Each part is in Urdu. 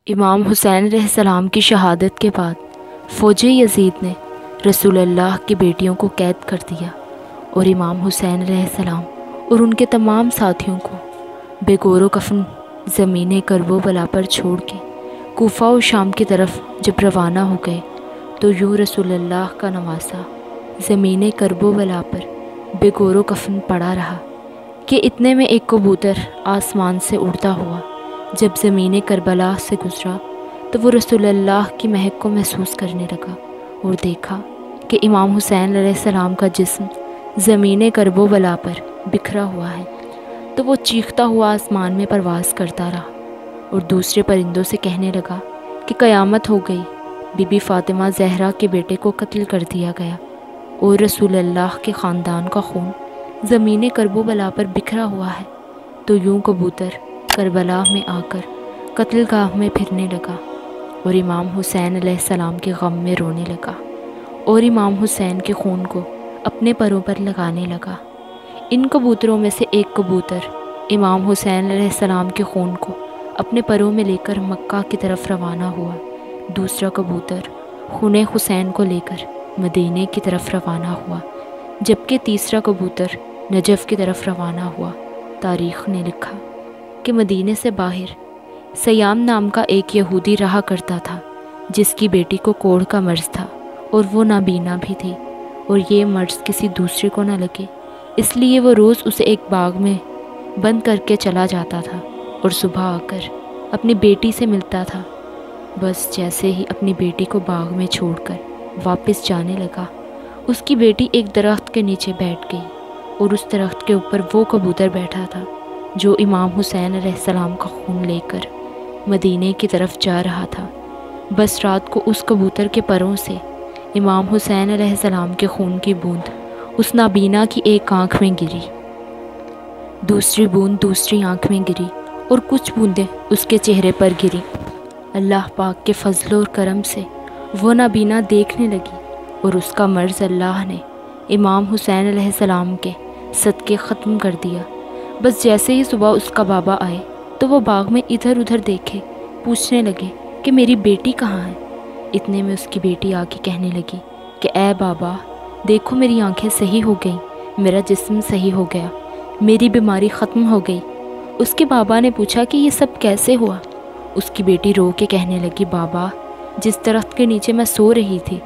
امام حسین علیہ السلام کی شہادت کے بعد فوج یزید نے رسول اللہ کی بیٹیوں کو قید کر دیا اور امام حسین علیہ السلام اور ان کے تمام ساتھیوں کو بے گور و کفن زمین کرب و بلا پر چھوڑ کے کوفہ و شام کی طرف جب روانہ ہو گئے تو یوں رسول اللہ کا نواسہ زمین کرب و بلا پر بے گور و کفن پڑا رہا کہ اتنے میں ایک کبوتر آسمان سے اڑتا ہوا جب زمین کربلا سے گزرا تو وہ رسول اللہ کی مہک کو محسوس کرنے لگا اور دیکھا کہ امام حسین علیہ السلام کا جسم زمین کرب و بلا پر بکھرا ہوا ہے، تو وہ چیختا ہوا آسمان میں پرواز کرتا رہا اور دوسرے پرندوں سے کہنے لگا کہ قیامت ہو گئی، بی بی فاطمہ زہرا کے بیٹے کو قتل کر دیا گیا اور رسول اللہ کے خاندان کا خون زمین کرب و بلا پر بکھرا ہوا ہے۔ تو یوں کبوتر کربلا میں آ کر قتل گاہ میں پھرنے لگا اور امام حسین علیہ السلام کے غم میں رونے لگا اور امام حسین کے خون کو اپنے پروں پر لگانے لگا۔ ان کبوتروں میں سے ایک کبوتر امام حسین علیہ السلام کے خون کو اپنے پروں میں لے کر مکہ کی طرف روانہ ہوا، دوسرا کبوتر خون حسین کو لے کر مدینے کی طرف روانہ ہوا، جبکہ تیسرا کبوتر نجف کی طرف روانہ ہوا۔ تاریخ نے لکھا کہ مدینے سے باہر سیام نام کا ایک یہودی رہا کرتا تھا جس کی بیٹی کو کوڑھ کا مرض تھا اور وہ نابینا بھی تھی، اور یہ مرض کسی دوسرے کو نہ لگے اس لیے وہ روز اسے ایک باغ میں بند کر کے چلا جاتا تھا اور صبح آ کر اپنی بیٹی سے ملتا تھا۔ بس جیسے ہی اپنی بیٹی کو باغ میں چھوڑ کر واپس جانے لگا، اس کی بیٹی ایک درخت کے نیچے بیٹھ گئی اور اس درخت کے اوپر وہ کبوتر بیٹھا تھا جو امام حسین علیہ السلام کا خون لے کر مدینے کی طرف جا رہا تھا۔ بس رات کو اس کبوتر کے پروں سے امام حسین علیہ السلام کے خون کی بوند اس نابینا کی ایک آنکھ میں گری، دوسری بوند دوسری آنکھ میں گری اور کچھ بوندیں اس کے چہرے پر گری۔ اللہ پاک کے فضل اور کرم سے وہ نابینا دیکھنے لگی اور اس کا مرض اللہ نے امام حسین علیہ السلام کے صدقے ختم کر دیا۔ بس جیسے ہی صبح اس کا بابا آئے تو وہ باغ میں ادھر ادھر دیکھے، پوچھنے لگے کہ میری بیٹی کہاں ہے۔ اتنے میں اس کی بیٹی آ کے کہنے لگی کہ اے بابا دیکھو، میری آنکھیں صحیح ہو گئیں، میرا جسم صحیح ہو گیا، میری بیماری ختم ہو گئی۔ اس کے بابا نے پوچھا کہ یہ سب کیسے ہوا؟ اس کی بیٹی رو کے کہنے لگی، بابا جس درخت کے نیچے میں سو رہی تھی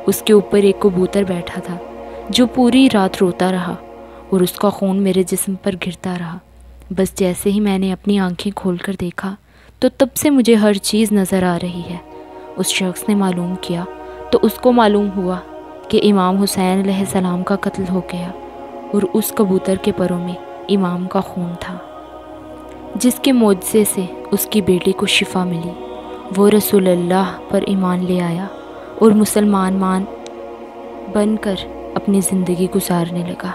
اس کے اوپر ایک کبوتر بیٹھا تھا جو پوری رات روتا رہا اور اس کا خون میرے جسم پر گرتا رہا۔ بس جیسے ہی میں نے اپنی آنکھیں کھول کر دیکھا تو تب سے مجھے ہر چیز نظر آ رہی ہے۔ اس شخص نے معلوم کیا تو اس کو معلوم ہوا کہ امام حسین علیہ السلام کا قتل ہو گیا اور اس کبوتر کے پروں میں امام کا خون تھا، جس کے معجزے سے اس کی بیٹی کو شفا ملی۔ وہ رسول اللہ پر ایمان لے آیا اور مسلمان بن کر اپنی زندگی گزارنے لگا۔